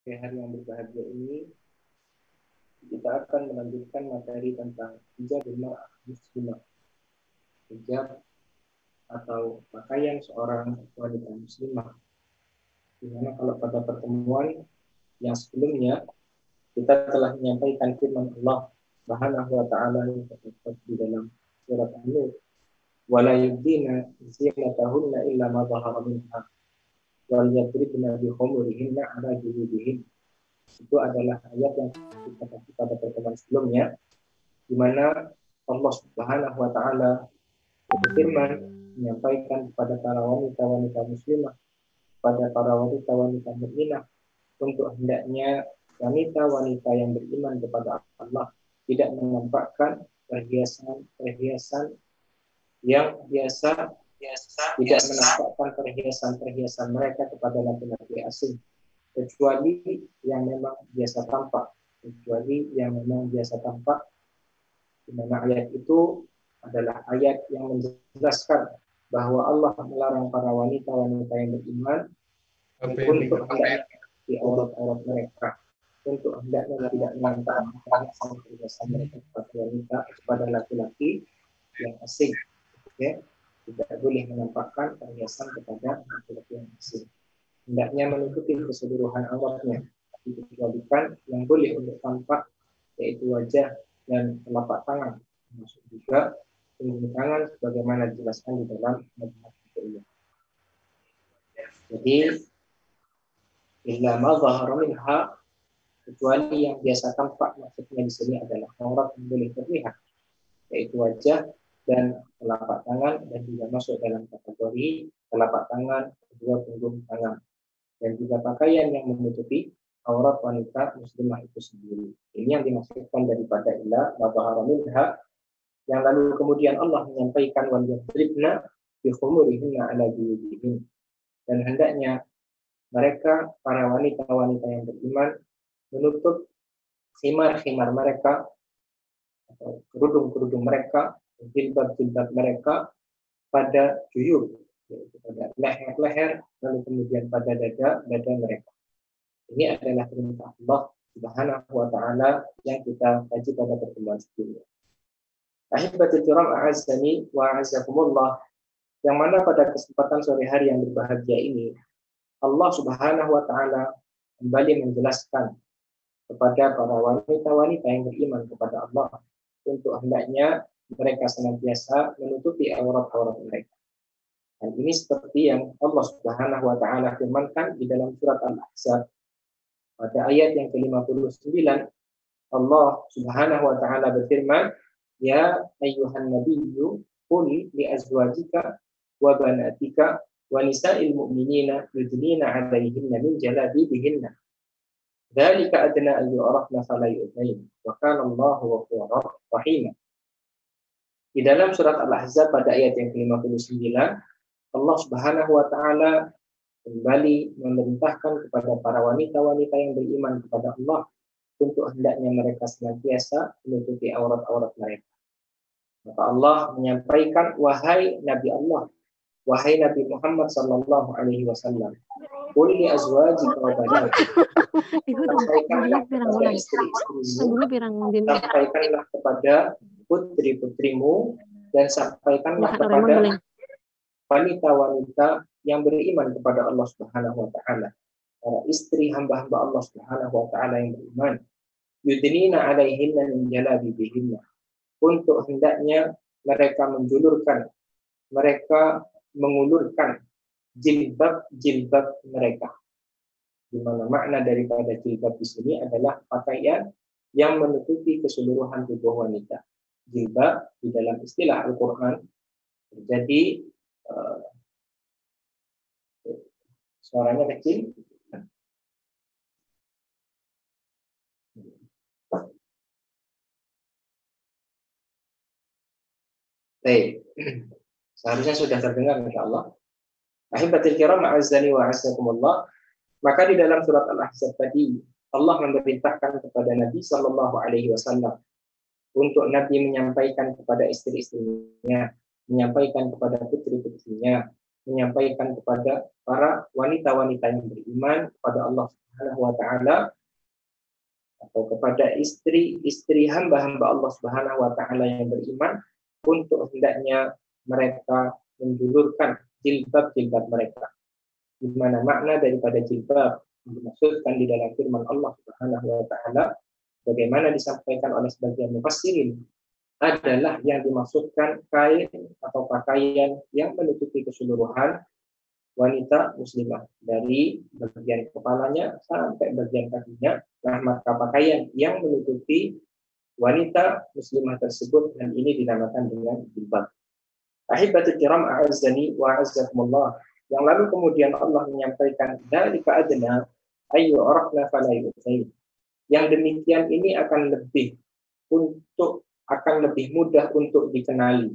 Di hari yang berbahagia ini kita akan melanjutkan materi tentang hijab mar'ah muslimah, hijab atau pakaian seorang wanita muslimah. Dimana kalau pada pertemuan yang sebelumnya kita telah menyampaikan firman Allah Subhanahu wa taala yang terdapat di dalam surat An-Nur, wala yubdina zinatahunna illa ma dhahara minha wal yadribna bi khumurihinna ala jujubihin. Itu adalah ayat yang kita baca pada pertemuan sebelumnya, di mana Allah Subhanahu wa taala berfirman menyampaikan kepada para wanita-wanita muslimah, pada para wanita-wanita mukminah, untuk hendaknya wanita-wanita yang beriman kepada Allah tidak menampakkan perhiasan-perhiasan yang biasa, tidak menampakkan perhiasan-perhiasan mereka kepada laki-laki asing, kecuali yang memang biasa tampak, di mana ayat itu adalah ayat yang menjelaskan bahwa Allah melarang para wanita-wanita yang beriman untuk hendaknya di aurat-aurat mereka, untuk hendaknya tidak menampakkan perhiasan mereka kepada wanita, kepada laki-laki yang asing. Ya, tidak boleh menampakkan perhiasan kepada laki-laki yang asing. Hendaknya menutupi keseluruhan auratnya, dikecualikan yang boleh untuk tampak, yaitu wajah dan telapak tangan, termasuk juga punggung tangan, sebagaimana dijelaskan di dalam hadis itu. Jadi, illa ma dhahara minha, kecuali yang biasa tampak, maksudnya di sini adalah aurat yang boleh terlihat, yaitu wajah dan telapak tangan, dan juga masuk dalam kategori telapak tangan, kedua punggung tangan, dan juga pakaian yang menutupi aurat wanita muslimah itu sendiri. Ini yang dimaksudkan daripada illa ma dhahara minha, yang lalu kemudian Allah menyampaikan wal yadribna bi khumurihinna ala jujubihin, dan hendaknya mereka para wanita-wanita yang beriman menutup khimar-khimar mereka atau kerudung-kerudung mereka, jilbab-jilbab mereka pada juyub, yaitu pada leher-leher, lalu kemudian pada dada mereka. Ini adalah perintah Allah Subhanahu wa taala yang kita kaji pada pertemuan sebelumnya. Ahibatul kiram, a'azzani wa a'azzakumullah, yang mana pada kesempatan sore hari yang berbahagia ini Allah Subhanahu wa taala kembali menjelaskan kepada para wanita-wanita yang beriman kepada Allah untuk hendaknya mereka senantiasa menutupi aurat-aurat mereka. Dan ini seperti yang Allah Subhanahu wa taala firmankan di dalam surat Al-Ahzab pada ayat yang ke-59. Allah Subhanahu wa taala berfirman, ya ayyuhan nabiyyu qul li azwajika wa banatika wa nisa'il mu'minina yudnina 'alaihinna min jalabibihinna dzalika adna an yu'rafna fala yu'zain wa kana Allahu ghafurur rahim. Di dalam surat Al-Ahzab pada ayat yang ke-59, Allah Subhanahu wa taala kembali memerintahkan kepada para wanita-wanita yang beriman kepada Allah untuk hendaknya mereka senantiasa menutupi aurat-aurat mereka. Maka Allah menyampaikan, wahai Nabi Allah, wahai Nabi Muhammad sallallahu alaihi wasallam, qul li azwajika wa banatika, sampaikanlah kepada istri-istrimu, sampaikanlah kepada putri-putrimu, dan sampaikanlah kepada wanita-wanita yang beriman kepada Allah Subhanahu wa taala, para istri hamba-hamba Allah Subhanahu wa taala yang beriman, yudnina 'alaihinna min jalabibihinna, untuk hendaknya mereka mengulurkan jilbab-jilbab mereka. Di mana makna daripada jilbab di sini adalah pakaian yang menutupi keseluruhan tubuh wanita. Jilbab di dalam istilah Al-Quran terjadi suaranya kecil. Baik, seharusnya sudah terdengar insyaallah. Ahibatul kiram, a'azzani wa a'azzakumullah. Maka di dalam surat Al-Ahzab tadi Allah memerintahkan kepada Nabi sallallahu alaihi wasallam untuk Nabi menyampaikan kepada istri-istrinya, menyampaikan kepada putri-putrinya, menyampaikan kepada para wanita-wanita yang beriman kepada Allah Subhanahu wa taala atau kepada istri-istri hamba-hamba Allah Subhanahu wa taala yang beriman untuk hendaknya mereka menjulurkan jilbab-jilbab mereka. Di mana makna daripada jilbab dimaksudkan di dalam firman Allah Subhanahu wa taala bagaimana disampaikan oleh sebagian mufassirin adalah yang dimaksudkan kain atau pakaian yang menutupi keseluruhan wanita muslimah dari bagian kepalanya sampai bagian kakinya. Nah, maka pakaian yang menutupi wanita muslimah tersebut dan ini dinamakan dengan jilbab. Ahibatul kiram a'azzani wa a'azzakumullah. Yang lalu kemudian Allah menyampaikan dzalika adna ayu arafna fala yu'zain. Yang demikian ini akan lebih mudah untuk dikenali.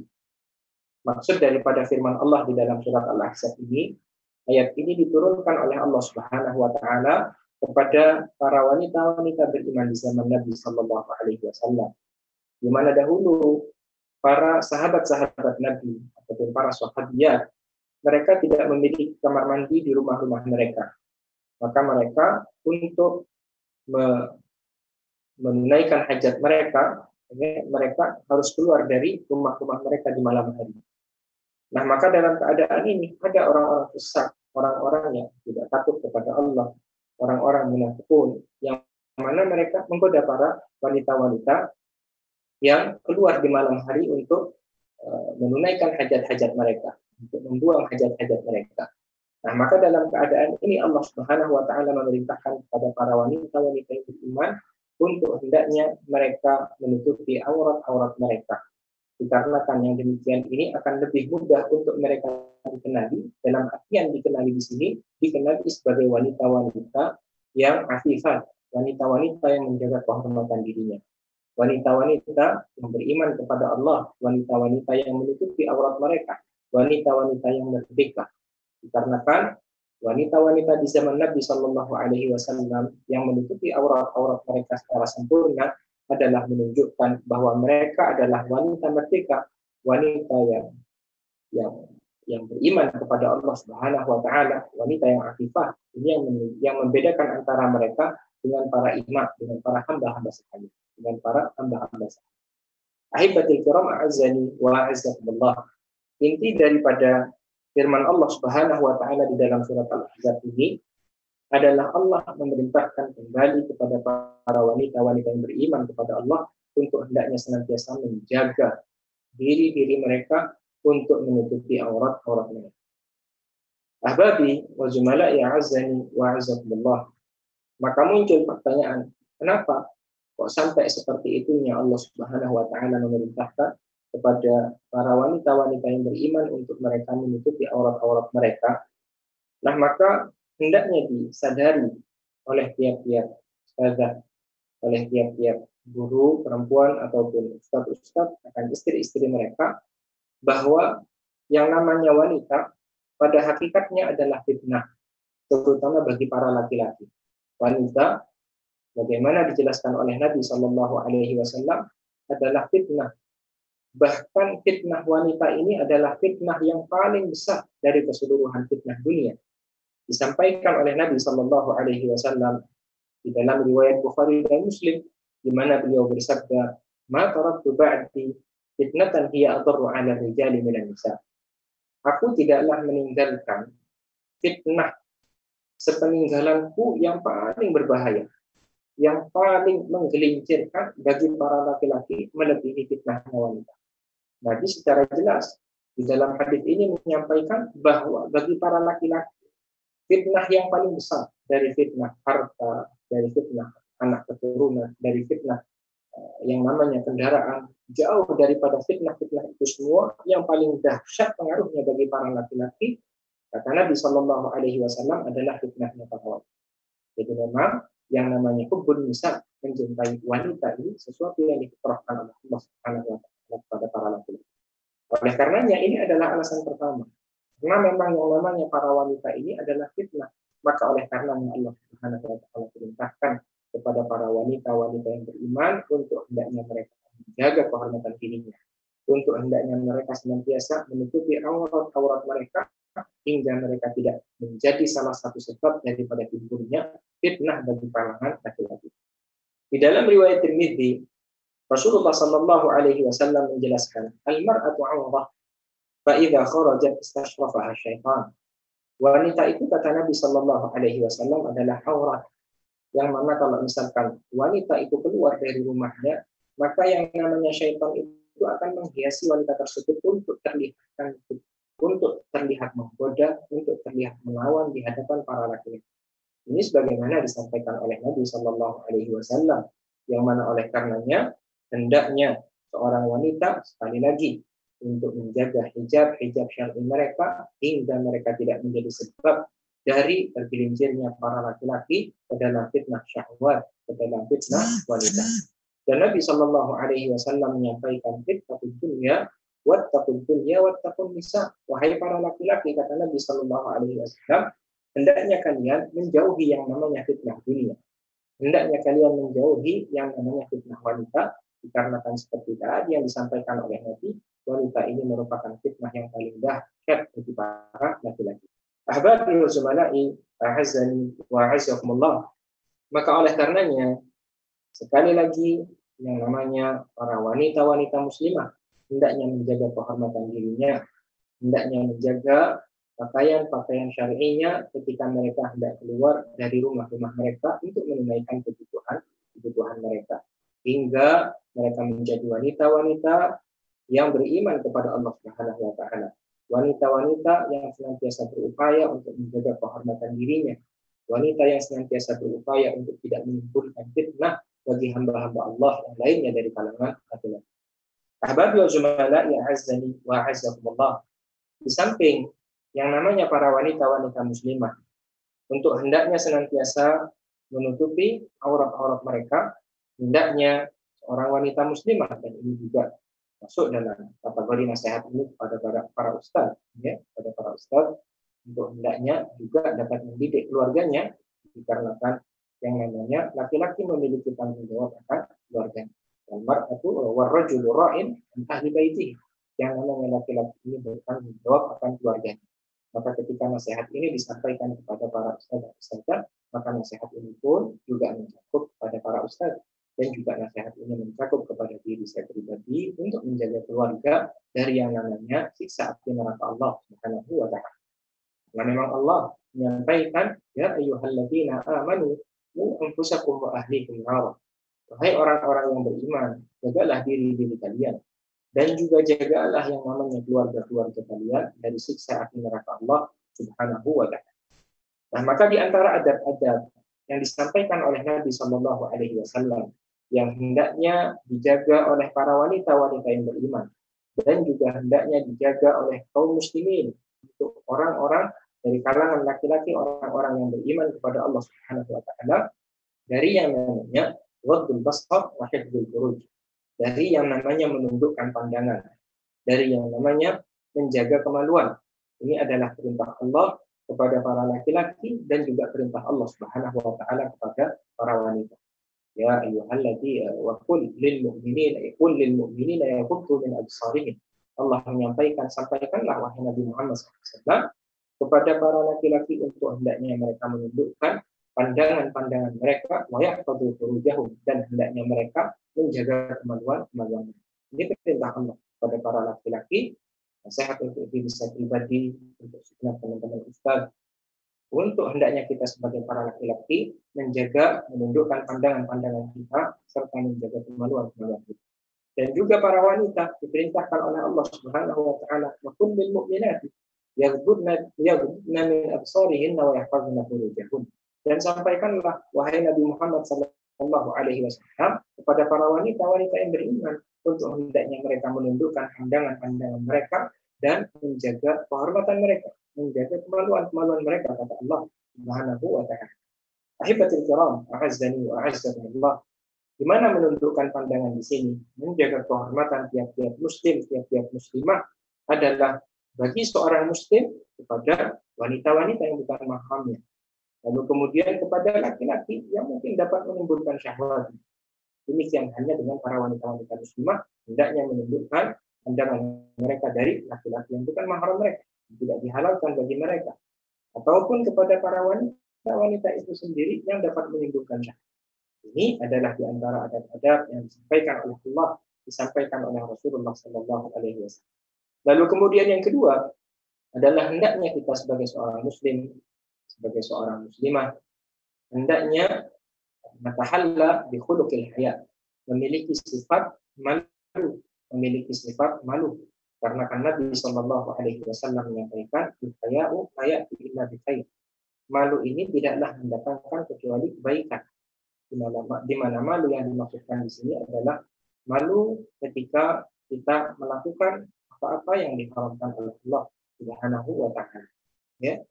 Maksud daripada firman Allah di dalam surat Al-Ahzab ini, ayat ini diturunkan oleh Allah Subhanahu wa taala kepada para wanita-wanita beriman di zaman Nabi sallallahu alaihi wasallam. Di mana dahulu para sahabat-sahabat Nabi ataupun para sahabiat mereka tidak memiliki kamar mandi di rumah-rumah mereka. Maka mereka untuk menunaikan hajat mereka harus keluar dari rumah-rumah mereka di malam hari. Nah, maka dalam keadaan ini ada orang-orang sesat, orang-orang yang tidak takut kepada Allah, orang-orang munafikun yang mana mereka menggoda para wanita-wanita yang keluar di malam hari untuk menunaikan hajat-hajat mereka, untuk membuang hajat-hajat mereka. Nah, maka dalam keadaan ini Allah Subhanahu wa taala memerintahkan kepada para wanita-wanita yang beriman untuk hendaknya mereka menutupi aurat-aurat mereka. Dikarenakan yang demikian ini akan lebih mudah untuk mereka dikenali. Dalam artian dikenali di sini, dikenali sebagai wanita-wanita yang afifat, wanita-wanita yang menjaga kehormatan dirinya, wanita-wanita yang beriman kepada Allah, wanita-wanita yang menutupi aurat mereka, wanita-wanita yang merdeka. Dikarenakan wanita-wanita di zaman Nabi Shallallahu Alaihi Wasallam yang menutupi aurat-aurat mereka secara sempurna adalah menunjukkan bahwa mereka adalah wanita merdeka, wanita yang beriman kepada Allah Subhanahu Wa Taala, wanita yang afifah. Ini yang membedakan antara mereka dengan para imam, dengan para hamba-hamba sekalian, dengan para hamba-hamba sekalian. Ahibatul kiram a'azzani wa a'azzakumullah. Inti daripada firman Allah Subhanahu wa taala di dalam surat Al-Ahzab ini adalah Allah memerintahkan kembali kepada para wanita-wanita yang beriman kepada Allah untuk hendaknya senantiasa menjaga diri-diri mereka untuk menutupi aurat-aurat mereka. Ahbabi wa zumala'i a'azzani wa a'azzakumullah. Maka muncul pertanyaan, kenapa kok sampai seperti itunya Allah Subhanahu wa taala memerintahkan kepada para wanita-wanita yang beriman untuk mereka menutupi aurat-aurat mereka? Nah, maka hendaknya disadari oleh tiap-tiap ustazah, oleh tiap-tiap guru perempuan ataupun ustaz-ustaz akan istri-istri mereka bahwa yang namanya wanita pada hakikatnya adalah fitnah, terutama bagi para laki-laki. Wanita, bagaimana dijelaskan oleh Nabi Shallallahu Alaihi Wasallam, adalah fitnah. Bahkan fitnah wanita ini adalah fitnah yang paling besar dari keseluruhan fitnah dunia. Disampaikan oleh Nabi Shallallahu Alaihi Wasallam di dalam riwayat Bukhari dan Muslim, di mana beliau bersabda, "Ma taraktu ba'di fitnatan hiya adarru 'ala rijali minan nisa." Aku tidaklah meninggalkan fitnah sepeninggalanku yang paling berbahaya, yang paling menggelincirkan bagi para laki-laki melebihi fitnah wanita. Nabi secara jelas di dalam hadis ini menyampaikan bahwa bagi para laki-laki fitnah yang paling besar dari fitnah harta, dari fitnah anak keturunan, dari fitnah yang namanya kendaraan, jauh daripada fitnah-fitnah itu semua, yang paling dahsyat pengaruhnya bagi para laki-laki, kata Nabi Shallallahu Alaihi Wasallam, adalah fitnahnya para wanita. Jadi memang yang namanya hubbun nisa, mencintai wanita, ini sesuatu yang difitrahkan oleh Allah Subhanahu wa taala kepada para laki-laki. Oleh karenanya ini adalah alasan pertama. Karena memang yang namanya para wanita ini adalah fitnah. Maka oleh karenanya Allah Subhanahu wa taala perintahkan kepada para wanita-wanita yang beriman untuk hendaknya mereka menjaga kehormatan dirinya, untuk hendaknya mereka senantiasa menutupi aurat-aurat mereka, hingga mereka tidak menjadi salah satu sebab daripada timbulnya fitnah bagi kalangan laki-laki. Di dalam riwayat Tirmidzi, Rasulullah Shallallahu Alaihi Wasallam menjelaskan, al-mar'atu 'awrah, fa idza kharajat istashrafaha syaitan. Wanita itu kata Nabi Shallallahu Alaihi Wasallam adalah aurat, yang mana kalau misalkan wanita itu keluar dari rumahnya, maka yang namanya syaitan itu akan menghiasi wanita tersebut untuk terlihat menggoda, untuk terlihat melawan di hadapan para laki-laki. Ini sebagaimana disampaikan oleh Nabi Shallallahu Alaihi Wasallam, yang mana oleh karenanya hendaknya seorang wanita sekali lagi untuk menjaga hijab syar'i mereka hingga mereka tidak menjadi sebab dari tergelincirnya para laki-laki ke dalam fitnah syahwat, ke dalam fitnah wanita. Dan Nabi Shallallahu Alaihi Wasallam menyampaikan ittaqud dunya wattaqud dunya wattaqun nisa. Wahai para laki-laki, kata Nabi Shallallahu Alaihi Wasallam, hendaknya kalian menjauhi yang namanya fitnah dunia. Hendaknya kalian menjauhi yang namanya fitnah wanita, dikarenakan seperti tadi yang disampaikan oleh Nabi, wanita ini merupakan fitnah yang paling dahsyat bagi para laki-laki. Ahbabi wa zumala'i, a'azzani wa a'azzakumullah. Maka oleh karenanya, sekali lagi yang namanya para wanita-wanita muslimah hendaknya menjaga kehormatan dirinya, hendaknya menjaga pakaian syar'inya ketika mereka hendak keluar dari rumah-rumah mereka untuk menunaikan kebutuhan mereka, hingga mereka menjadi wanita-wanita yang beriman kepada Allah Subhanahu wa taala. Wanita-wanita yang senantiasa berupaya untuk menjaga kehormatan dirinya. Wanita yang senantiasa berupaya untuk tidak menimbulkan fitnah bagi hamba-hamba Allah yang lainnya dari kalangan laki-laki. Ahbabi wa zumala'i azzani wa azzakumullah. Di samping yang namanya para wanita-wanita muslimah untuk hendaknya senantiasa menutupi aurat-aurat mereka, hendaknya seorang wanita muslimah, dan ini juga masuk dalam kategori nasihat ini kepada para ustaz, ya, pada para ustaz untuk hendaknya juga dapat mendidik keluarganya, dikarenakan yang namanya laki-laki memiliki tanggung jawab akan keluarganya. Al-mar'atu war-rajulu ra'in an ahli baitihi. Yang namanya laki-laki ini bertanggung jawab akan keluarganya. Maka ketika nasihat ini disampaikan kepada para ustaz dan ustazah, maka nasihat ini pun juga mencakup kepada para ustaz, dan juga nasihat ini mencakup kepada diri saya pribadi untuk menjaga keluarga dari yang namanya siksa api neraka Allah Subhanahu wa taala. Karena memang Allah menyampaikan, ya ayyuhalladzina amanu qu anfusakum wa ahlikum nar. Wahai orang-orang yang beriman, jagalah diri kalian dan juga jagalah yang namanya keluarga-keluarga kalian dari siksa api neraka Allah Subhanahu wa taala. Nah, maka di antara adab-adab yang disampaikan oleh Nabi Shallallahu Alaihi Wasallam yang hendaknya dijaga oleh para wanita-wanita yang beriman dan juga hendaknya dijaga oleh kaum muslimin, untuk orang-orang dari kalangan laki-laki, orang-orang yang beriman kepada Allah Subhanahu wa taala, dari yang namanya ghaddul basar wa hifdzul furuj, dari yang namanya menundukkan pandangan, dari yang namanya menjaga kemaluan. Ini adalah perintah Allah kepada para laki-laki dan juga perintah Allah Subhanahu wa taala kepada para wanita. Ya ayyuhalladzina wa qul lil mu'minina yaghuddu min absarihim. Allah menyampaikan, sampaikanlah wahai Nabi Muhammad SAW kepada para laki-laki untuk hendaknya mereka menundukkan pandangan-pandangan mereka, wa yahfadzu furujahum, dan hendaknya mereka menjaga kemaluan mereka. Ini perintah Allah kepada para laki-laki. Nasihat untuk diri saya pribadi, untuk segenap teman-teman ustaz, untuk hendaknya kita sebagai para laki-laki menjaga, menundukkan pandangan-pandangan kita serta menjaga kemaluan-kemaluan kita. Dan juga para wanita diperintahkan oleh Allah Subhanahu wa taala, wa kullil mu'minati yaghuddna min absarihinna wa yahfazna furujahun. Dan sampaikanlah wahai Nabi Muhammad sallallahu alaihi wasallam kepada para wanita-wanita yang beriman untuk hendaknya mereka menundukkan pandangan-pandangan mereka dan menjaga kehormatan mereka, menjaga kemaluan-kemaluan mereka, kata Allah Subhanahu wa taala. Ahibatul kiram, a'azzani wa a'azzakumullah. Di mana menundukkan pandangan di sini, menjaga kehormatan tiap-tiap muslim, tiap-tiap muslimah adalah bagi seorang muslim kepada wanita-wanita yang bukan mahramnya. Lalu kemudian kepada laki-laki yang mungkin dapat menimbulkan syahwat. Demikian hanya dengan para wanita-wanita muslimah hendaknya menundukkan pandangan mereka dari laki-laki yang bukan mahram mereka. tidak dihalalkan bagi mereka, ataupun kepada para wanita itu sendiri yang dapat menimbulkan syahwat. Ini adalah di antara adab-adab yang disampaikan oleh Allah, disampaikan oleh Rasulullah Sallallahu Alaihi Wasallam. Lalu kemudian yang kedua adalah hendaknya kita sebagai seorang muslim, sebagai seorang muslimah, hendaknya natahalla bi khuluqil haya, memiliki sifat malu, memiliki sifat malu. Karena kan Nabi Sallallahu Alaihi Wasallam menyampaikan, "Haya'u haya'u illa bi khair." Malu ini tidaklah mendatangkan kecuali kebaikan. Di mana malu yang dimaksudkan di sini adalah malu ketika kita melakukan apa-apa yang diharamkan oleh Allah Subhanahu wa Ta'ala. Ya.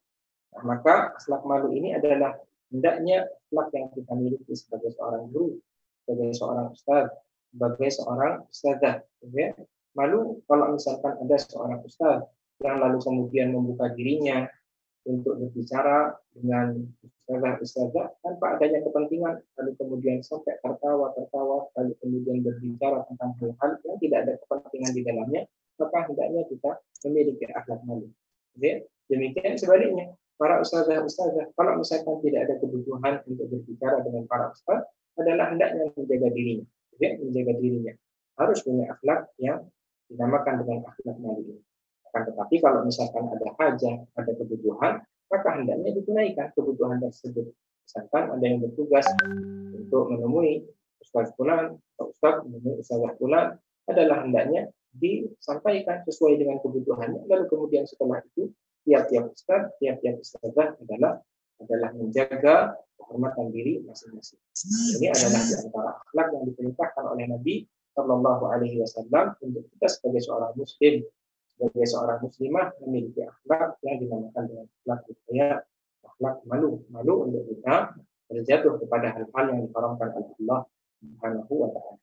Nah, maka akhlak malu ini adalah hendaknya akhlak yang kita miliki sebagai seorang guru, sebagai seorang ustaz, sebagai seorang ustazah. Ya. Malu kalau misalkan ada seorang ustaz yang lalu kemudian membuka dirinya untuk berbicara dengan ustazah tanpa adanya kepentingan, lalu kemudian sampai tertawa, lalu kemudian berbicara tentang hal-hal yang tidak ada kepentingan di dalamnya, maka hendaknya kita memiliki akhlak malu. Jadi, demikian sebaliknya, para ustazah kalau misalkan tidak ada kebutuhan untuk berbicara dengan para ustaz, adalah hendaknya menjaga dirinya. Jadi, menjaga dirinya harus punya akhlak yang dinamakan dengan akhlak malu ini. Tetapi kalau misalkan ada hajat, ada kebutuhan, maka hendaknya ditunaikan kebutuhan tersebut. Misalkan ada yang bertugas untuk menemui ustaz fulan atau ustaz menemui ustazah fulan, adalah hendaknya disampaikan sesuai dengan kebutuhannya. Lalu kemudian setelah itu tiap-tiap ustaz, tiap-tiap ustazah adalah menjaga kehormatan diri masing-masing. Ini adalah di antara akhlak yang diperintahkan oleh Nabi Shallallahu Alaihi Wasallam untuk kita sebagai seorang muslim, sebagai seorang muslimah memiliki akhlak yang dinamakan dengan akhlak haya, akhlak malu untuk kita terjatuh kepada hal-hal yang diharamkan oleh Allah Subhanahu wa Ta'ala.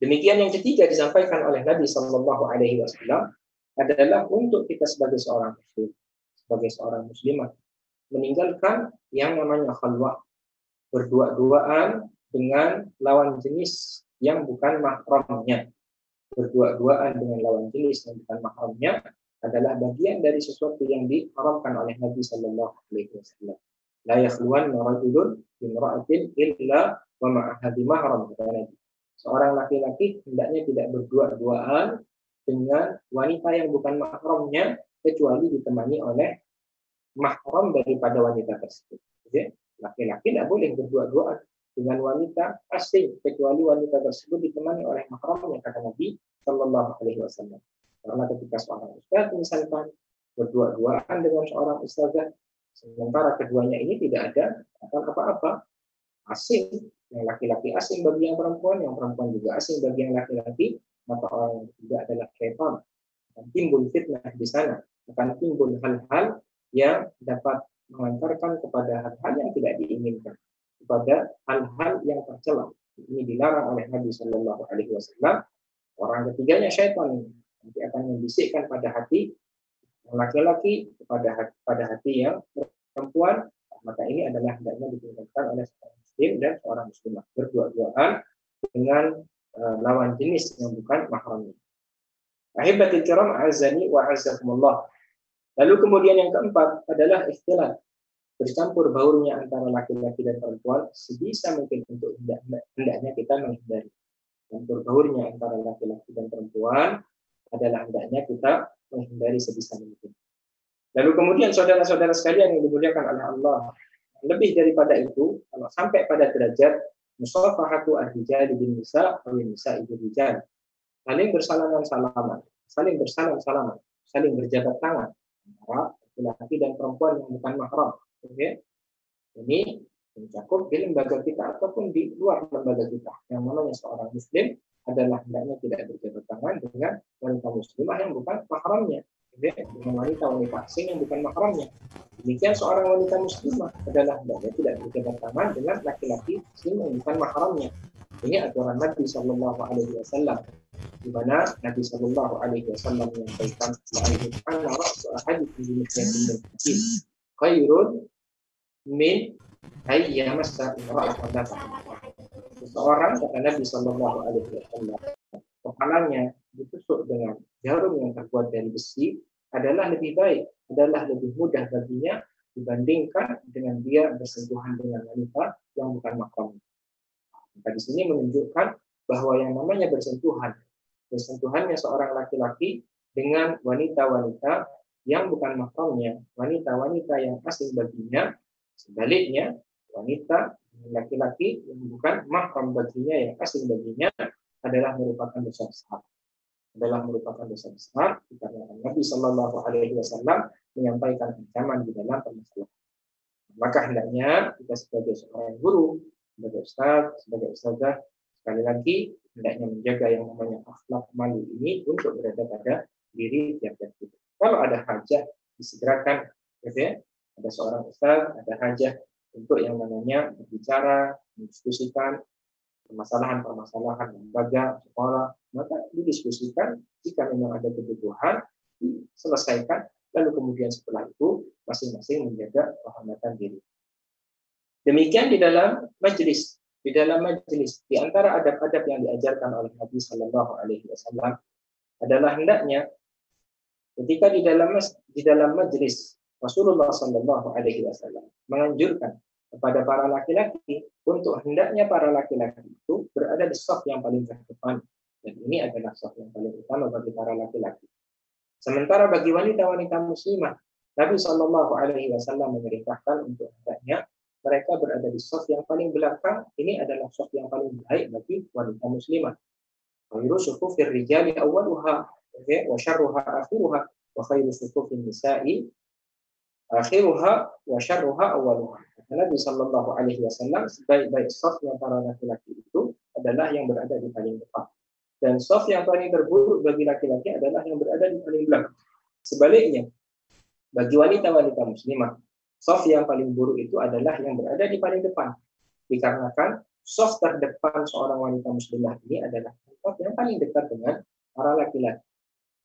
Demikian yang ketiga disampaikan oleh Nabi Sallallahu Alaihi Wasallam adalah untuk kita sebagai seorang muslim, sebagai seorang muslimah meninggalkan yang namanya khalwah, berdua-duaan dengan lawan jenis yang bukan mahramnya. Berdua-duaan dengan lawan jenis yang bukan mahramnya adalah bagian dari sesuatu yang diharamkan oleh Nabi Sallallahu Alaihi Wasallam. La yakhluwanna rajulun bimra'atin illa wa ma'aha mahram, kata Nabi. Seorang laki-laki hendaknya tidak berdua-duaan dengan wanita yang bukan mahramnya kecuali ditemani oleh mahram daripada wanita tersebut. Jadi, laki-laki tidak boleh berdua-duaan dengan wanita asing kecuali wanita tersebut ditemani oleh mahramnya, kata Nabi Sallallahu Alaihi Wasallam. Karena ketika seorang ustaz misalkan berdua-duaan dengan seorang ustazah, sementara keduanya ini tidak ada apa-apa, asing, yang laki-laki asing bagi yang perempuan juga asing bagi yang laki-laki, maka orang yang ketiga adalah syaitan. Akan timbul fitnah di sana, akan timbul hal-hal yang dapat mengantarkan kepada hal-hal yang tidak diinginkan, kepada hal-hal yang tercela. Ini dilarang oleh Nabi Shallallahu Alaihi Wasallam. Orang ketiganya syaitan nanti akan membisikkan pada hati yang laki-laki pada hati yang perempuan. Maka ini adalah hendaknya ditinggalkan oleh seorang muslim dan seorang muslimah, berdua-duaan dengan lawan jenis yang bukan mahramnya. Ahibatil kiram, azani wa azakumullah. Lalu kemudian yang keempat adalah ikhtilat, bercampur baurnya antara laki-laki dan perempuan sebisa mungkin untuk hendaknya kita menghindari. Campur baurnya antara laki-laki dan perempuan adalah hendaknya kita menghindari sebisa mungkin. Lalu kemudian saudara-saudara sekalian yang dimuliakan oleh Allah, lebih daripada itu, kalau sampai pada derajat musafahatu ar-rijal bin nisa wa nisa ibu rijal, saling bersalaman-salaman, saling berjabat tangan antara laki-laki dan perempuan yang bukan mahram. Okay? Ini mencakup di lembaga kita ataupun di luar lembaga kita. Yang namanya seorang muslim adalah hendaknya tidak berjabat tangan dengan wanita muslimah yang bukan mahramnya, dengan wanita asing yang bukan mahramnya. Demikian seorang wanita muslimah adalah hendaknya tidak berjabat tangan dengan laki-laki muslim yang bukan mahramnya. Ini aturan Nabi Sallallahu Alaihi Wasallam, di mana Nabi Sallallahu Alaihi Wasallam menyampaikan, "Ana ra'su ahadikum bi mithlihi min khairun min ayyamassa imra'atan." Seseorang, kata Nabi Sallallahu Alaihi Wasallam, kepalanya ditusuk dengan jarum yang terbuat dari besi adalah lebih baik, adalah lebih mudah baginya dibandingkan dengan dia bersentuhan dengan wanita yang bukan mahramnya. Maka di sini menunjukkan bahwa yang namanya bersentuhannya seorang laki-laki dengan wanita-wanita yang bukan mahramnya, wanita-wanita yang asing baginya, sebaliknya wanita laki-laki yang bukan mahram baginya, yang asing baginya, adalah merupakan dosa besar. Dikarenakan Nabi Shallallahu Alaihi Wasallam menyampaikan ancaman di dalam permasalahan. Maka hendaknya kita sebagai seorang guru, sebagai ustaz, sebagai ustazah, sekali lagi hendaknya menjaga yang namanya akhlak malu ini untuk berada pada diri tiap-tiap kita. Kalau ada hajat disegerakan, gitu ya, ada seorang ustaz, ada hajat untuk yang namanya berbicara, mendiskusikan permasalahan-permasalahan lembaga, sekolah, maka didiskusikan, jika memang ada kebutuhan, diselesaikan, lalu kemudian setelah itu masing-masing menjaga kehormatan diri. Demikian di dalam majelis. Di antara adab-adab yang diajarkan oleh Nabi Shallallahu Alaihi Wasallam adalah hendaknya ketika di dalam majelis, Rasulullah Shallallahu Alaihi Wasallam menganjurkan kepada para laki-laki untuk hendaknya para laki-laki itu berada di shaf yang paling terdepan, dan ini adalah shaf yang paling utama bagi para laki-laki. Sementara bagi wanita-wanita muslimah, Nabi Shallallahu Alaihi Wasallam memerintahkan untuk hendaknya mereka berada di shaf yang paling belakang. Ini adalah shaf yang paling baik bagi wanita muslimah. Khairu shufufir rijali awwaluha wa syarruha akhiruha wa khairu shufufin nisa'i akhiruha wa syarruha awwaluha. Nabi Shallallahu Alaihi Wasallam, sebaik-baik shaf yang para laki-laki itu adalah yang berada di paling depan, dan shaf yang paling terburuk bagi laki-laki adalah yang berada di paling belakang. Sebaliknya, bagi wanita-wanita muslimah, shaf yang paling buruk itu adalah yang berada di paling depan, dikarenakan shaf terdepan seorang wanita muslimah ini adalah shaf yang paling dekat dengan para laki-laki.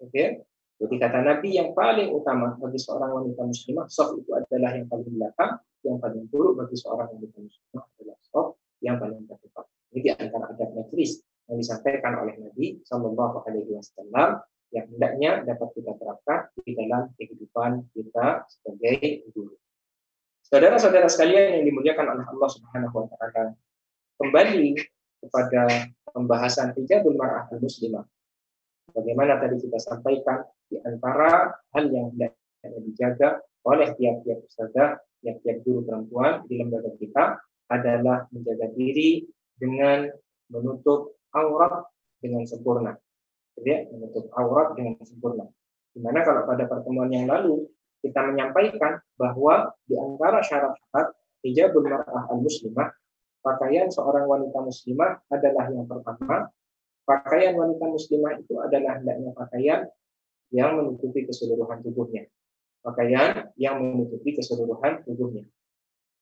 Oke? Jadi kata Nabi, yang paling utama bagi seorang wanita muslimah, shaf itu adalah yang paling belakang, yang paling buruk bagi seorang wanita muslimah adalah shaf yang paling terdepan. Ini di antara adab majelis yang disampaikan oleh Nabi Shallallahu Alaihi Wasallam yang hendaknya dapat kita terapkan di dalam kehidupan kita sebagai guru. Saudara-saudara sekalian yang dimuliakan oleh Allah Subhanahu Wa Taala, kembali kepada pembahasan hijabul mar'ah al-muslimah. Bagaimana tadi kita sampaikan, di antara hal yang hendaknya dijaga oleh tiap-tiap ustazah, tiap-tiap guru perempuan di lembaga kita adalah menjaga diri dengan menutup aurat dengan sempurna. Jadi, menutup aurat dengan sempurna. Dimana kalau pada pertemuan yang lalu kita menyampaikan bahwa di antara syarat-syarat hijabul mar'ah al-muslimah, pakaian seorang wanita muslimah adalah yang pertama. Pakaian wanita muslimah itu adalah hendaknya pakaian yang menutupi keseluruhan tubuhnya. Pakaian yang menutupi keseluruhan tubuhnya.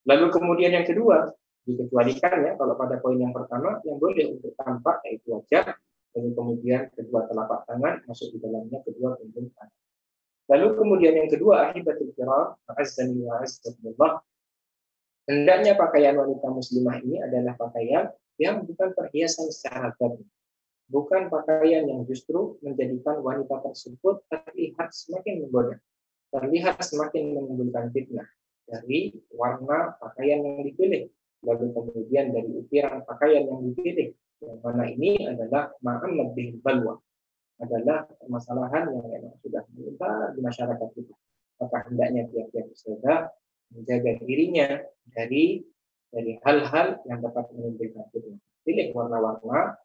Lalu kemudian yang kedua, dikecualikan ya, kalau pada poin yang pertama yang boleh untuk tampak yaitu wajah, lalu kemudian kedua telapak tangan masuk di dalamnya kedua punggung tangan. Lalu kemudian yang kedua, ahibatul kiram, azzani wa azzakumullah, hendaknya pakaian wanita muslimah ini adalah pakaian yang bukan perhiasan secara zahir. Bukan pakaian yang justru menjadikan wanita tersebut terlihat semakin menggoda, terlihat semakin menimbulkan fitnah dari warna pakaian yang dipilih, lalu kemudian dari ukiran pakaian yang dipilih, yang mana ini adalah ma'amad bil balwa, adalah permasalahan yang memang sudah menyebar di masyarakat kita. Maka hendaknya tiap-tiap ustazah menjaga dirinya dari hal-hal yang dapat menimbulkan fitnah. Pilih warna-warna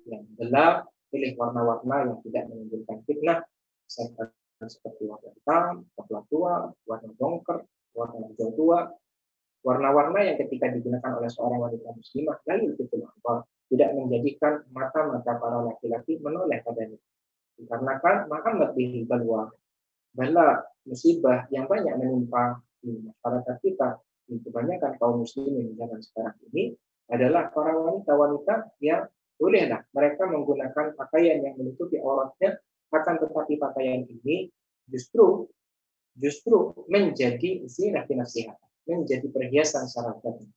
yang gelap, pilih warna-warna yang tidak menimbulkan fitnah, seperti warna hitam, coklat tua, warna dongker, warna hijau tua, warna-warna yang ketika digunakan oleh seorang wanita muslimah lalu tidak menjadikan mata-mata para laki-laki menoleh padanya. Dikarenakan Muhammad bin Balwa, bala musibah yang banyak menimpa di masyarakat kita, di kebanyakan kaum muslimin zaman sekarang ini adalah para wanita-wanita yang bolehlah mereka menggunakan pakaian yang menutupi auratnya, akan tetapi pakaian ini justru menjadi zinah fi nafsiha, menjadi perhiasan secara zahir,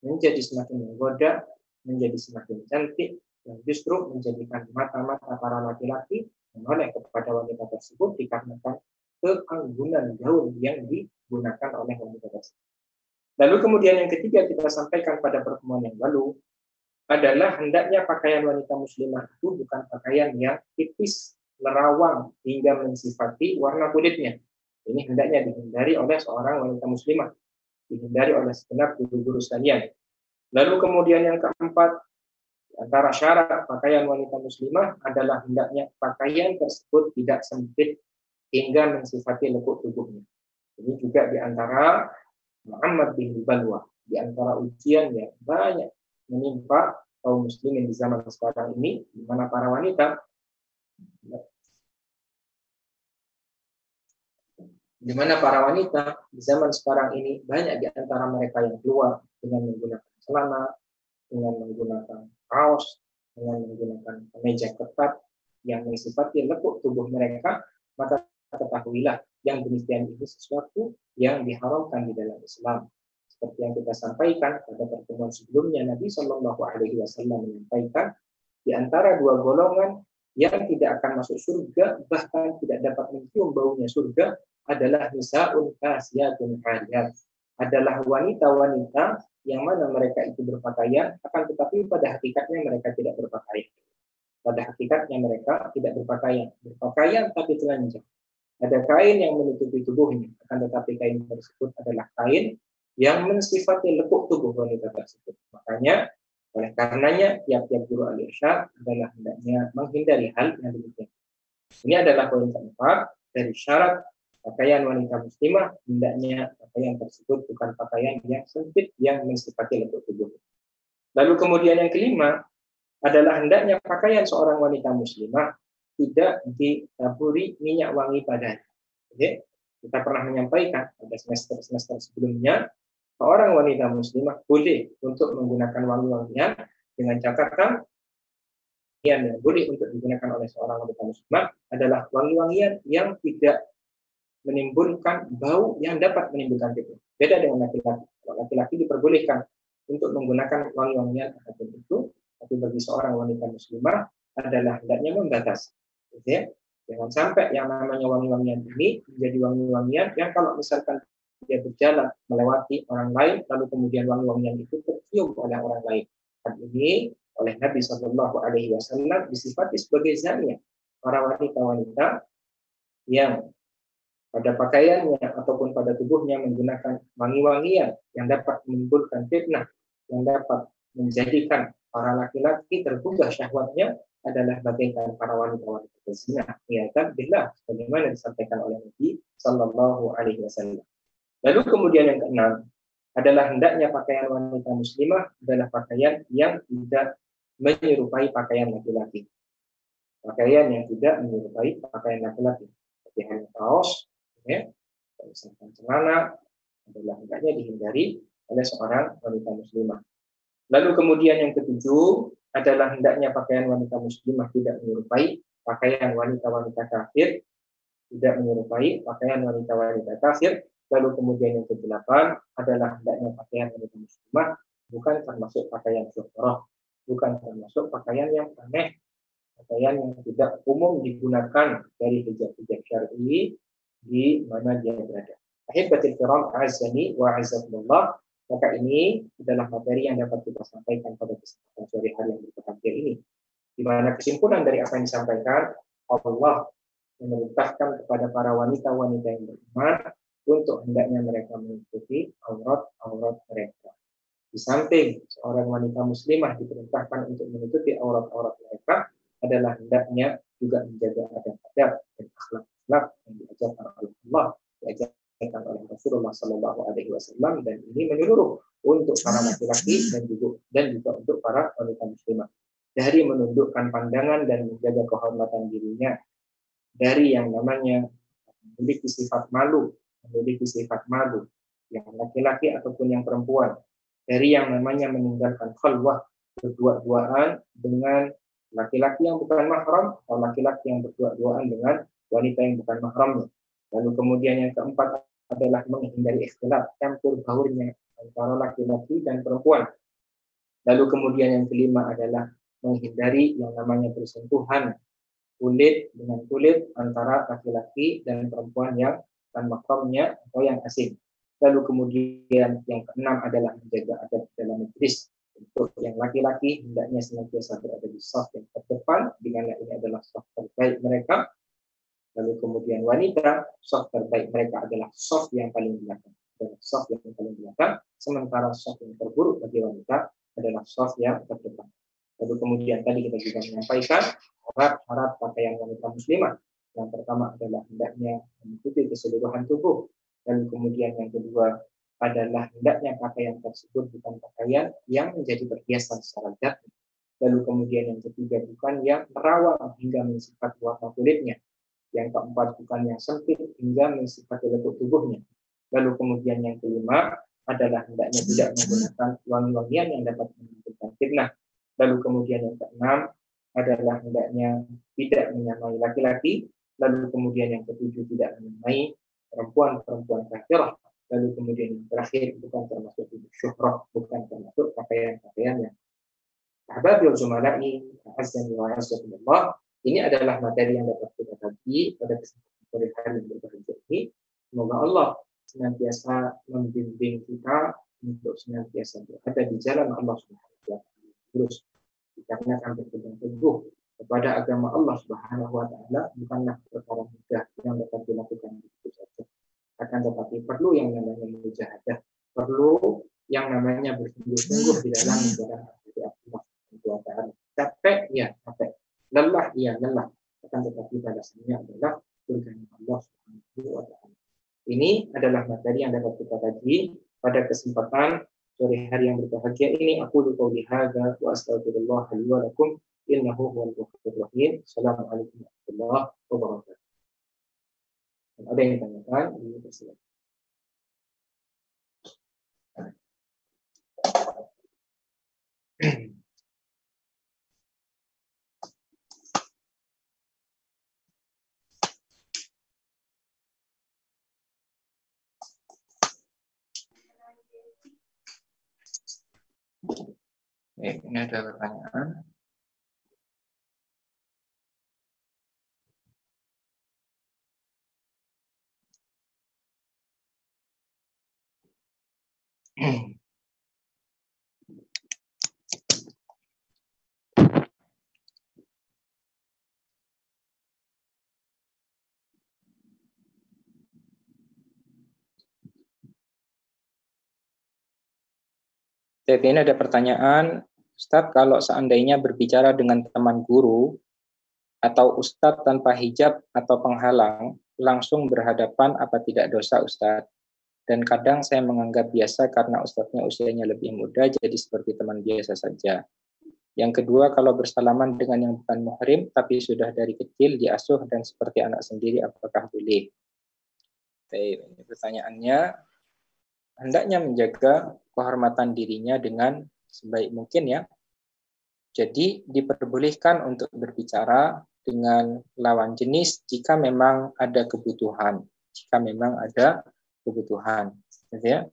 menjadi semakin menggoda, menjadi semakin cantik, dan justru menjadikan mata-mata para laki-laki menoleh kepada wanita tersebut dikarenakan keanggunan gaun yang digunakan oleh wanita tersebut. Lalu kemudian yang ketiga kita sampaikan pada pertemuan yang lalu adalah hendaknya pakaian wanita muslimah itu bukan pakaian yang tipis, nerawang hingga mensifati warna kulitnya. Ini hendaknya dihindari oleh seorang wanita muslimah, dihindari oleh segenap guru-guru sekalian. Lalu kemudian yang keempat, antara syarat pakaian wanita muslimah adalah hendaknya pakaian tersebut tidak sempit hingga mensifati lekuk tubuhnya. Ini juga di antara Muhammad bin Balwa, di antara ujian yang banyak menimpa kaum muslimin di zaman sekarang ini, di mana para wanita di zaman sekarang ini banyak di antara mereka yang keluar dengan menggunakan celana, dengan menggunakan kaos, dengan menggunakan kemeja ketat yang mensifati lekuk tubuh mereka, maka ketahuilah yang demikian itu sesuatu yang diharamkan di dalam Islam. Seperti yang kita sampaikan pada pertemuan sebelumnya, Nabi Shallallahu Alaihi Wasallam menyampaikan di antara dua golongan yang tidak akan masuk surga, bahkan tidak dapat mencium baunya surga, adalah nisa'un kasiyatun 'ariyat, adalah wanita-wanita yang mana mereka itu berpakaian, akan tetapi pada hakikatnya mereka tidak berpakaian. Pada hakikatnya mereka tidak berpakaian tapi telanjang. Ada kain yang menutupi tubuhnya, akan tetapi kain tersebut adalah kain yang mensifati lekuk tubuh wanita tersebut. Makanya, oleh karenanya, tiap-tiap guru al-irsyad adalah hendaknya menghindari hal yang demikian. Ini adalah poin keempat dari syarat pakaian wanita muslimah, hendaknya pakaian tersebut bukan pakaian yang sempit yang mensifati lekuk tubuh. Lalu kemudian yang kelima adalah hendaknya pakaian seorang wanita muslimah tidak ditaburi minyak wangi padanya. Oke? Kita pernah menyampaikan pada semester sebelumnya, seorang wanita muslimah boleh untuk menggunakan wangi-wangian dengan catatan yang boleh untuk digunakan oleh seorang wanita muslimah adalah wangi-wangian yang tidak menimbulkan bau yang dapat menimbulkan fitnah. Beda dengan laki-laki. Laki-laki diperbolehkan untuk menggunakan wangi-wangian apapun itu, tapi bagi seorang wanita muslimah adalah hendaknya membatasi. Ya, jangan sampai yang namanya wangi-wangian ini menjadi wangi-wangian yang kalau misalkan dia berjalan melewati orang lain, lalu kemudian wangi-wangian itu tercium oleh orang lain. Dan ini oleh Nabi Shallallahu Alaihi Wasallam disifati sebagai zania, para wanita-wanita yang pada pakaiannya ataupun pada tubuhnya menggunakan wangi-wangian yang dapat menimbulkan fitnah, yang dapat menjadikan para laki-laki tergugah syahwatnya, adalah bagaikan para wanita-wanita berzina, ya kan? Bila bagaimana disampaikan oleh Nabi Sallallahu Alaihi Wasallam. Lalu kemudian yang keenam adalah hendaknya pakaian wanita muslimah adalah pakaian yang tidak menyerupai pakaian laki-laki. Pakaian yang tidak menyerupai pakaian laki-laki. Seperti hanya kaos, ya, misalkan celana, adalah hendaknya dihindari oleh seorang wanita muslimah. Lalu kemudian yang ketujuh adalah hendaknya pakaian wanita muslimah tidak menyerupai pakaian wanita-wanita kafir, tidak menyerupai pakaian wanita-wanita kafir. Lalu kemudian yang kedelapan adalah hendaknya pakaian wanita muslimah bukan termasuk pakaian syuhrah, bukan termasuk pakaian yang aneh, pakaian yang tidak umum digunakan dari hijab-hijab syar'i di mana dia berada. Ahibatil kiram, azani wa azakumullah. Maka ini adalah materi yang dapat kita sampaikan pada kesempatan sore hari yang berbahagia ini. Di mana kesimpulan dari apa yang disampaikan, Allah memerintahkan kepada para wanita-wanita yang beriman untuk hendaknya mereka mengikuti aurat-aurat mereka. Di samping seorang wanita muslimah diperintahkan untuk mengikuti aurat-aurat mereka, adalah hendaknya juga menjaga adab-adab dan akhlak-akhlak yang diajarkan oleh Allah, diajarkan oleh Rasulullah Sallallahu Alaihi Wasallam, dan ini menyeluruh untuk para laki-laki dan juga untuk para wanita muslimah. Dari menundukkan pandangan dan menjaga kehormatan dirinya dari yang namanya memiliki sifat malu, yang laki-laki ataupun yang perempuan, dari yang namanya meninggalkan khalwah, berdua-duaan dengan laki-laki yang bukan mahram atau laki-laki yang berdua-duaan dengan wanita yang bukan mahramnya. Lalu kemudian yang keempat adalah menghindari ikhtilaf, campur baurnya antara laki-laki dan perempuan. Lalu kemudian yang kelima adalah menghindari yang namanya bersentuhan kulit dengan kulit antara laki-laki dan perempuan yang bukan mahramnya atau yang asing. Lalu kemudian yang keenam adalah menjaga adab dalam majlis. Untuk yang laki-laki hendaknya senantiasa berada di saf yang terdepan, di mana ini adalah saf terbaik mereka. Lalu kemudian wanita, saf terbaik mereka adalah saf yang paling belakang. Saf yang paling belakang, sementara saf yang terburuk bagi wanita adalah saf yang terdepan. Lalu kemudian tadi kita juga menyampaikan syarat pakaian wanita muslimah. Yang pertama adalah hendaknya mengikuti keseluruhan tubuh. Dan kemudian yang kedua adalah hendaknya pakaian tersebut bukan pakaian yang menjadi perhiasan secara zahir. Lalu kemudian yang ketiga bukan yang merawang hingga mensifat warna kulitnya. Yang keempat bukan yang sempit hingga mensifati lekuk tubuhnya. Lalu kemudian yang kelima adalah hendaknya tidak menggunakan wangi-wangian yang dapat menimbulkan fitnah. Lalu kemudian yang keenam adalah hendaknya tidak menyamai laki-laki. Lalu kemudian yang ketujuh tidak menyamai perempuan-perempuan kafirah. Lalu kemudian yang terakhir bukan termasuk syuhrah, bukan termasuk pakaian-pakaian yang ahbabil zumala'i azan wa azzakumullah. Ini adalah materi yang dapat kita bagi pada kesempatan hari yang berbahagia ini. Semoga Allah senantiasa membimbing kita untuk senantiasa berada di jalan Allah Subhanahu wa taala. Terus dikarenakan berpegang teguh kepada agama Allah Subhanahu wa taala bukanlah perkara mudah yang dapat dilakukan begitu saja. Akan tetapi perlu yang namanya mujahadah, perlu yang namanya bersungguh-sungguh di dalam menjalankan Allah Subhanahu wa taala. Capek ya capek, lelah ya lelah, akan tetapi balasannya adalah surga Allah Subhanahu wa taala. Ini adalah materi yang dapat kita kaji pada kesempatan sore hari yang berbahagia ini. Aku qouli hadza wa astaghfirullah li wa lakum innahu huwal ghafurur rahim. Assalamualaikum warahmatullahi wabarakatuh. Ada yang ditanyakan? Ini persilakan. Ini ada pertanyaan. Jadi ini ada pertanyaan, Ustadz, kalau seandainya berbicara dengan teman guru atau Ustadz tanpa hijab atau penghalang, langsung berhadapan apa tidak dosa Ustadz? Dan kadang saya menganggap biasa karena Ustadznya usianya lebih muda, jadi seperti teman biasa saja. Yang kedua, kalau bersalaman dengan yang bukan muhrim, tapi sudah dari kecil diasuh dan seperti anak sendiri, apakah boleh? Oke, ini pertanyaannya. Hendaknya menjaga kehormatan dirinya dengan sebaik mungkin ya. Jadi diperbolehkan untuk berbicara dengan lawan jenis jika memang ada kebutuhan. Jika memang ada kebutuhan, gitu ya.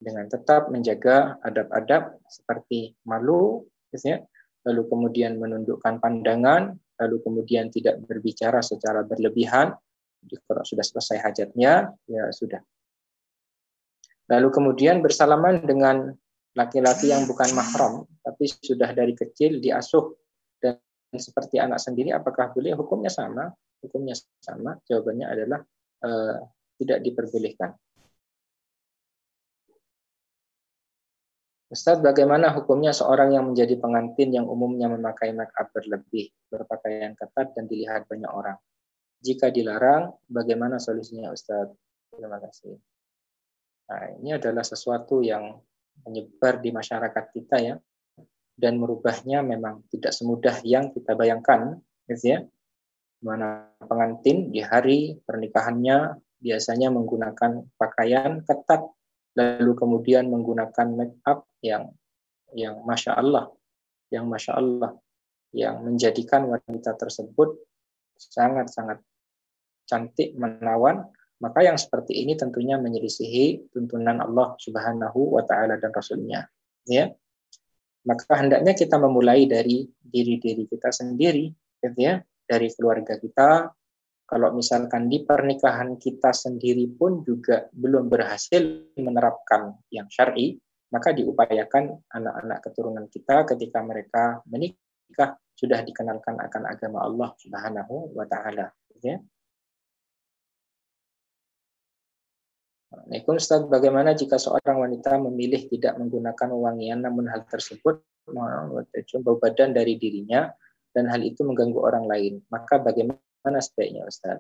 Dengan tetap menjaga adab-adab seperti malu, gitu ya. Lalu kemudian menundukkan pandangan, lalu kemudian tidak berbicara secara berlebihan. Jadi kalau sudah selesai hajatnya, ya sudah. Lalu kemudian bersalaman dengan laki-laki yang bukan mahram, tapi sudah dari kecil diasuh dan seperti anak sendiri, apakah boleh? Hukumnya sama. Hukumnya sama. Jawabannya adalah tidak diperbolehkan. Ustaz, bagaimana hukumnya seorang yang menjadi pengantin yang umumnya memakai make-up berlebih, berpakaian ketat dan dilihat banyak orang? Jika dilarang, bagaimana solusinya Ustaz? Terima kasih. Nah, ini adalah sesuatu yang menyebar di masyarakat kita ya, dan merubahnya memang tidak semudah yang kita bayangkan, gitu ya. Mana pengantin di hari pernikahannya biasanya menggunakan pakaian ketat, lalu kemudian menggunakan make up yang masya Allah, yang menjadikan wanita tersebut sangat-sangat cantik menawan. Maka yang seperti ini tentunya menyelisihi tuntunan Allah Subhanahu wa taala dan Rasul-Nya, ya. Maka hendaknya kita memulai dari diri kita sendiri, gitu ya. dari keluarga kita. Kalau misalkan di pernikahan kita sendiri pun juga belum berhasil menerapkan yang syar'i, maka diupayakan anak-anak keturunan kita ketika mereka menikah sudah dikenalkan akan agama Allah Subhanahu wa taala, ya. Assalamualaikum Ustaz, bagaimana jika seorang wanita memilih tidak menggunakan wewangian namun hal tersebut mencium bau badan dari dirinya dan hal itu mengganggu orang lain, maka bagaimana sebaiknya Ustaz?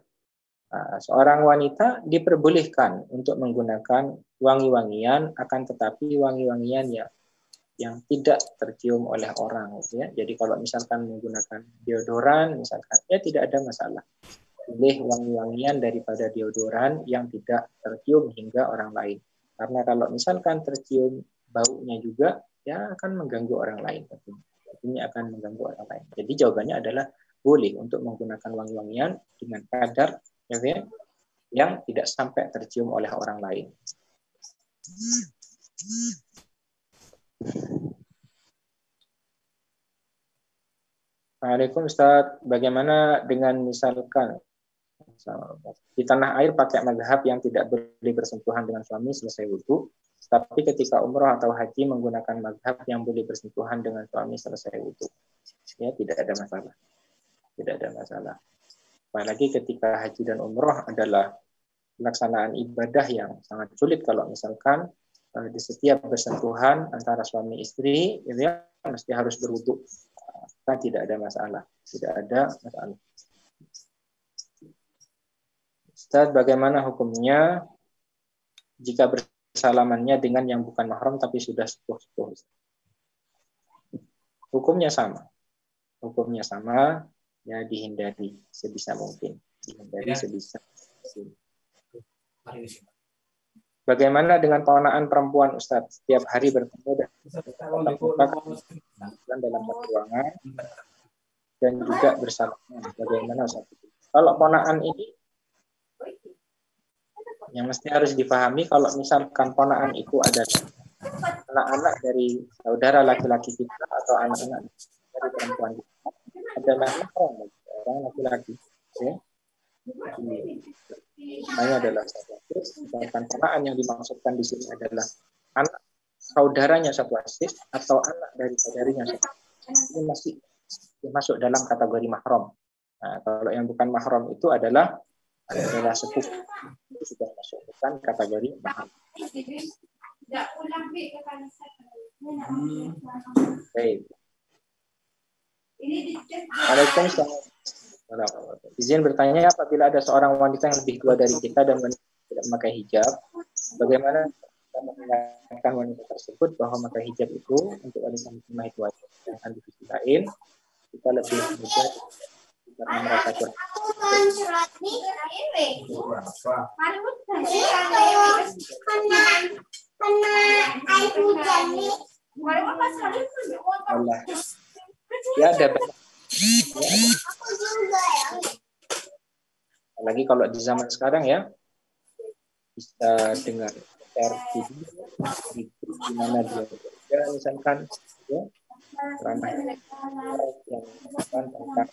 Seorang wanita diperbolehkan untuk menggunakan wangi-wangian, akan tetapi wangi-wangian yang tidak tercium oleh orang, ya. Jadi kalau misalkan menggunakan deodoran, misalkan, ya tidak ada masalah. Pilih wangi-wangian daripada deodoran yang tidak tercium hingga orang lain. Karena kalau misalkan tercium baunya juga, ya akan mengganggu orang lain. Tentunya akan mengganggu orang lain. Jadi jawabannya adalah boleh untuk menggunakan wangi-wangian dengan kadar yang tidak sampai tercium oleh orang lain. Assalamualaikum Ustaz, bagaimana dengan misalkan di tanah air pakai mazhab yang tidak boleh bersentuhan dengan suami selesai wudu, tapi ketika umroh atau haji menggunakan mazhab yang boleh bersentuhan dengan suami selesai wudu, ya tidak ada masalah, tidak ada masalah. Apalagi ketika haji dan umroh adalah pelaksanaan ibadah yang sangat sulit kalau misalkan di setiap bersentuhan antara suami istri ya mesti harus berwudu, kan tidak ada masalah, tidak ada masalah. Ustaz, bagaimana hukumnya jika bersalamannya dengan yang bukan mahram tapi sudah sepuh-sepuh? Hukumnya sama, ya dihindari sebisa mungkin, sebisa mungkin. Bagaimana dengan ponaan perempuan Ustaz? Setiap hari bertemu dan dalam satu ruangan dan juga bersalaman. Bagaimana Ustaz? Kalau ponaan ini yang mesti harus dipahami, kalau misalkan ponaan itu adalah anak-anak dari saudara laki-laki kita atau anak-anak dari perempuan kita adalah orang laki-laki, ya. Hanya adalah satu asis, sedangkan ponaan yang dimaksudkan di sini adalah anak saudaranya satu asis atau anak dari saudarinya satu asis. Ini masih masuk dalam kategori mahram. Nah, kalau yang bukan mahram itu adalah sepupu, itu sudah masuk bukan kategori mahram. Baik. Waalaikumsalam. Izin bertanya, apabila ada seorang wanita yang lebih tua dari kita dan tidak memakai hijab, bagaimana kita mengingatkan wanita tersebut bahwa memakai hijab itu untuk wanita muslimah itu wajib, dan di sisi lain kita lebih mudah karena merasa kurang. Allah. Ya ada banyak. Apalagi kalau di zaman sekarang ya bisa dengar video di mana dia misalkan ya ramah yang tentang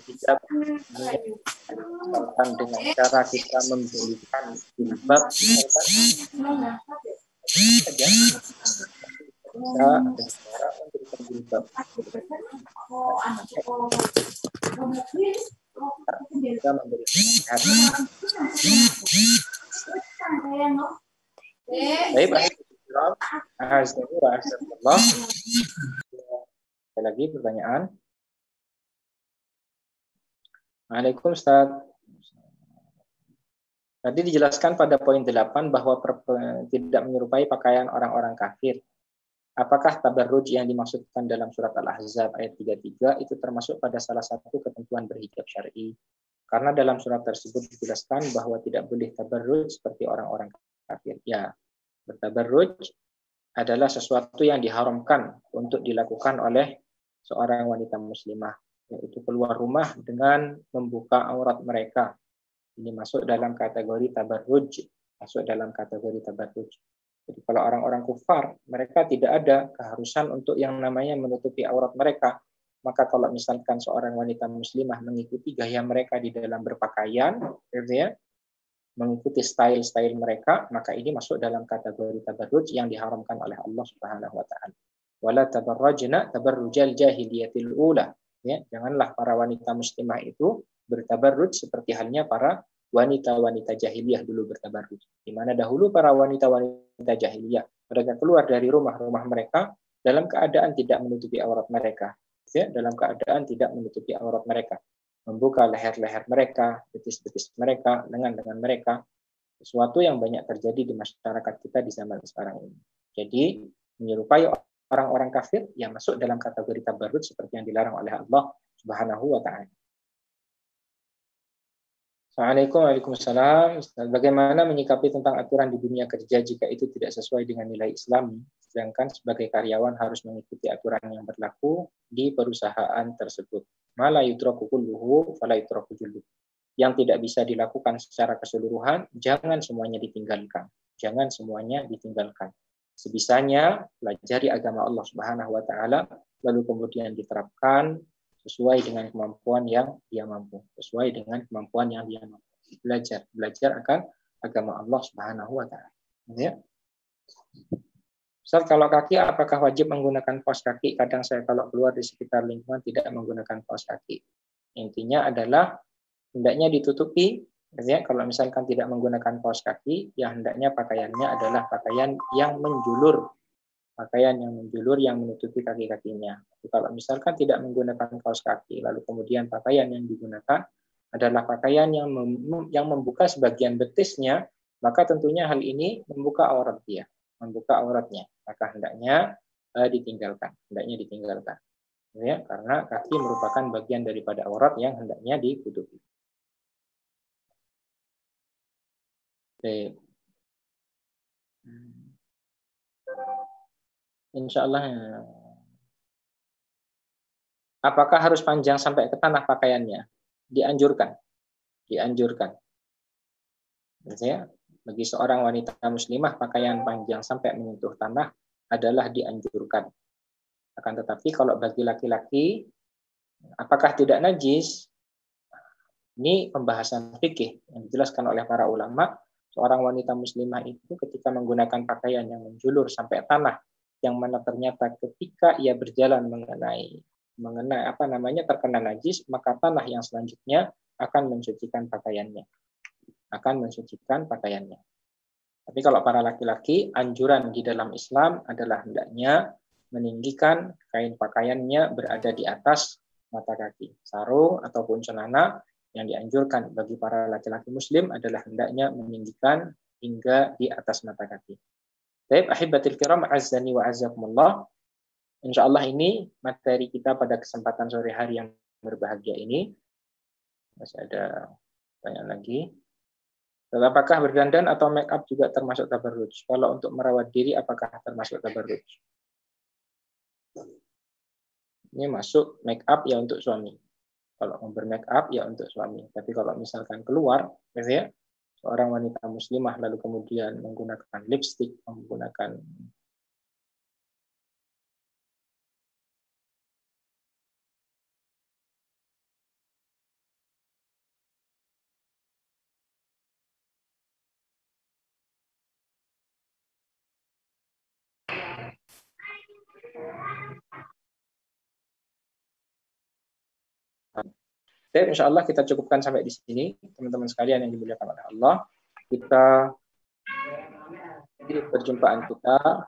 hijab misalkan dengan cara kita memberikan jilbab bisa dengan cara memberikan jilbab kita memberikan baik ada lagi pertanyaan? Waalaikumsalam Ustaz. Tadi dijelaskan pada poin 8 bahwa tidak menyerupai pakaian orang-orang kafir. Apakah tabarruj yang dimaksudkan dalam surat Al-Ahzab ayat 33 itu termasuk pada salah satu ketentuan berhijab syar'i? Karena dalam surat tersebut dijelaskan bahwa tidak boleh tabarruj seperti orang-orang kafir. Ya, bertabarruj adalah sesuatu yang diharamkan untuk dilakukan oleh seorang wanita muslimah, yaitu keluar rumah dengan membuka aurat mereka. Ini masuk dalam kategori tabarruj, Jadi kalau orang-orang kufar, mereka tidak ada keharusan untuk yang namanya menutupi aurat mereka. Maka kalau misalkan seorang wanita muslimah mengikuti gaya mereka di dalam berpakaian, gitu ya, mengikuti style-style mereka, maka ini masuk dalam kategori tabarruj yang diharamkan oleh Allah Subhanahu wa taala. Wala tabarrajna tabarrujal jahiliyatil ula. Ya, janganlah para wanita muslimah itu bertabarruj seperti halnya para wanita-wanita jahiliyah dulu bertabarruj. Di mana dahulu para wanita-wanita jahiliyah mereka keluar dari rumah-rumah mereka dalam keadaan tidak menutupi aurat mereka. Ya, dalam keadaan tidak menutupi aurat mereka, membuka leher-leher mereka, betis-betis mereka, lengan-lengan mereka, sesuatu yang banyak terjadi di masyarakat kita di zaman sekarang ini. Jadi menyerupai orang-orang kafir yang masuk dalam kategori tabarruj seperti yang dilarang oleh Allah Subhanahu wa taala. Assalamualaikum warahmatullahi wabarakatuh. Bagaimana menyikapi tentang aturan di dunia kerja jika itu tidak sesuai dengan nilai Islami, sedangkan sebagai karyawan harus mengikuti aturan yang berlaku di perusahaan tersebut? Mala yutraku kulluhu fala yutraku julluhu. Yang tidak bisa dilakukan secara keseluruhan, jangan semuanya ditinggalkan. Jangan semuanya ditinggalkan. Sebisanya pelajari agama Allah Subhanahu wa taala, lalu kemudian diterapkan sesuai dengan kemampuan yang dia mampu, sesuai dengan kemampuan yang dia mampu. Belajar akan agama Allah Subhanahu wa taala. Ya. Ustaz, kalau kaki apakah wajib menggunakan kaos kaki? Kadang saya kalau keluar di sekitar lingkungan tidak menggunakan kaos kaki. Intinya adalah hendaknya ditutupi. Ya, kalau misalkan tidak menggunakan kaos kaki, ya hendaknya pakaiannya adalah pakaian yang menjulur. Pakaian yang menjulur yang menutupi kaki-kakinya. Kalau misalkan tidak menggunakan kaos kaki, lalu kemudian pakaian yang digunakan adalah pakaian yang membuka sebagian betisnya, maka tentunya hal ini membuka aurat dia, membuka auratnya. Maka hendaknya ditinggalkan, ya, karena kaki merupakan bagian daripada aurat yang hendaknya ditutupi. Oke. Insya Allah. Apakah harus panjang sampai ke tanah pakaiannya? Dianjurkan. Misalnya, bagi seorang wanita muslimah pakaian panjang sampai menyentuh tanah adalah dianjurkan. Akan tetapi kalau bagi laki-laki, apakah tidak najis? Ini pembahasan fikih yang dijelaskan oleh para ulama. Seorang wanita muslimah itu ketika menggunakan pakaian yang menjulur sampai tanah, yang mana ternyata ketika ia berjalan mengenai terkena najis, maka tanah yang selanjutnya akan mensucikan pakaiannya. Tapi kalau para laki-laki, anjuran di dalam Islam adalah hendaknya meninggikan kain pakaiannya berada di atas mata kaki. Sarung ataupun celana yang dianjurkan bagi para laki-laki muslim adalah hendaknya meninggikan hingga di atas mata kaki. Baik, ahibatil kiram, azzani wa azzakumullah. Insyaallah ini materi kita pada kesempatan sore hari yang berbahagia ini. Masih ada banyak lagi. Apakah berdandan atau make up juga termasuk tabarruj? Kalau untuk merawat diri apakah termasuk tabarruj? Ini masuk make up ya untuk suami. Kalau mau bermake up ya untuk suami. Tapi kalau misalkan keluar, ya, seorang wanita muslimah lalu kemudian menggunakan lipstik, menggunakan Oke, insya Allah kita cukupkan sampai di sini, teman-teman sekalian yang dimuliakan oleh Allah. Kita di perjumpaan kita